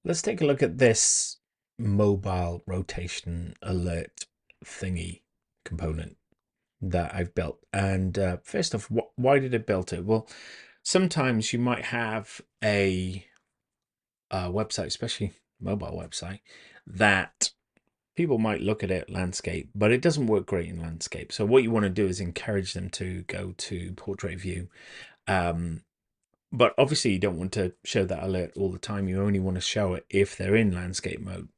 Let's take a look at this mobile rotation alert thingy component that I've built. And first off, why did I build it? Well, sometimes you might have a website, especially mobile website, that people might look at it landscape, but it doesn't work great in landscape. So what you want to do is encourage them to go to portrait view. But obviously you don't want to show that alert all the time. You only want to show it if they're in landscape mode.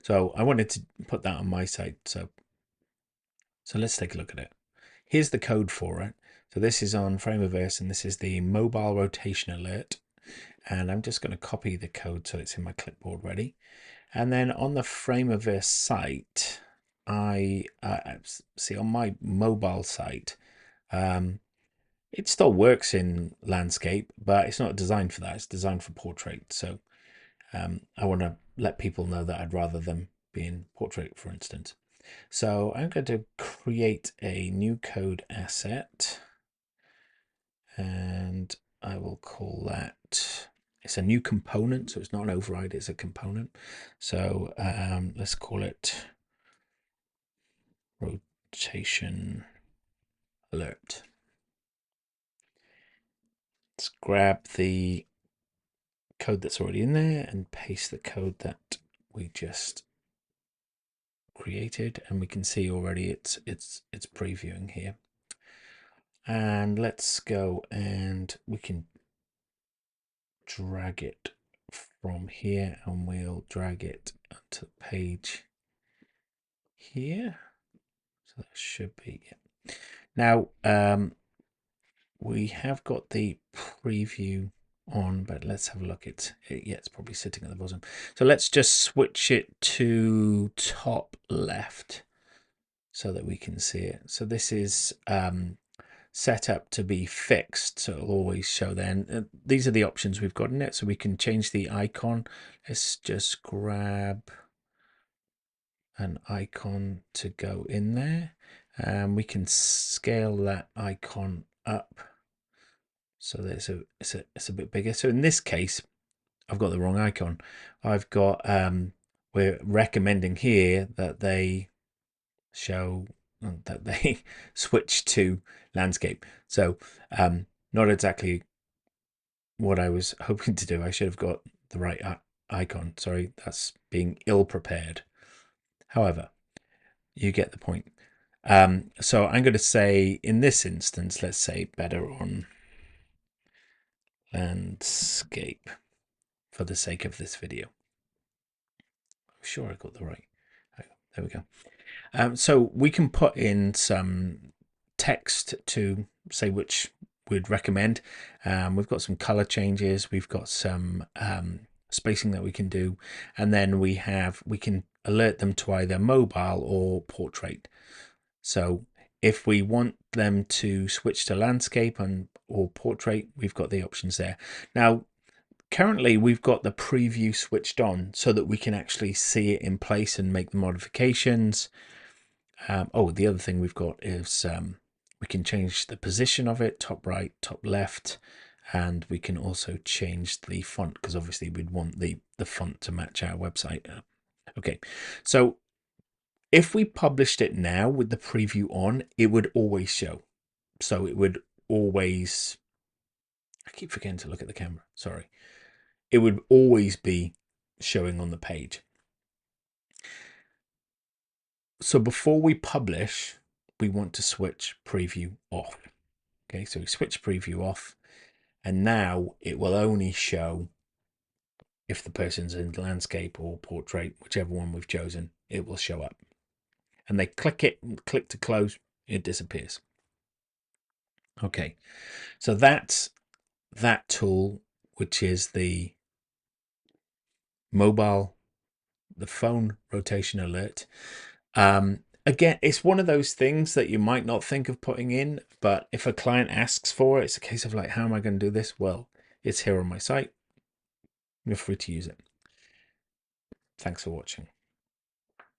So I wanted to put that on my site. So let's take a look at it. Here's the code for it. So this is on Framerverse, and this is the mobile rotation alert. And I'm just going to copy the code so it's in my clipboard ready. And then on the Framerverse site, I see on my mobile site, it still works in landscape, but it's not designed for that. It's designed for portrait. So I want to let people know that I'd rather them be in portrait, for instance. So I'm going to create a new code asset, and I will call that, it's a new component, so it's not an override, it's a component. So let's call it rotation alert. Let's grab the code that's already in there and paste the code that we just created, and we can see already it's previewing here. And let's go, and we can drag it from here, and we'll drag it onto the page here. So that should be it. Now we have got the preview on, but let's have a look. It's probably sitting at the bottom. So let's just switch it to top left so that we can see it. So this is set up to be fixed, so it'll always show then. These are the options we've got in it, so we can change the icon. Let's just grab an icon to go in there, and we can scale that icon up so that it's a bit bigger. So in this case, I've got the wrong icon. I've got we're recommending here that they show that they switch to landscape. So not exactly what I was hoping to do. I should have got the right icon. Sorry, that's being ill prepared. However, you get the point. So I'm going to say, in this instance, let's say better on landscape for the sake of this video. I'm sure I got the right. There we go. So we can put in some text to say which we'd recommend. We've got some color changes. We've got some spacing that we can do, and then we can alert them to either mobile or portrait. So if we want them to switch to landscape or portrait, we've got the options there. Now, currently we've got the preview switched on so that we can actually see it in place and make the modifications. The other thing we've got is we can change the position of it, top right, top left, and we can also change the font, because obviously we'd want the font to match our website. Okay, so if we published it now with the preview on, it would always show. So it would always, I keep forgetting to look at the camera, sorry. It would always be showing on the page. So before we publish, we want to switch preview off. Okay, so we switch preview off, and now it will only show if the person's in landscape or portrait, whichever one we've chosen, it will show up. And they click to close, it disappears. Okay, so that's that tool, which is the phone rotation alert. Again, it's one of those things that you might not think of putting in, but if a client asks for it, it's a case of like, how am I going to do this? Well, it's here on my site. You're free to use it. Thanks for watching.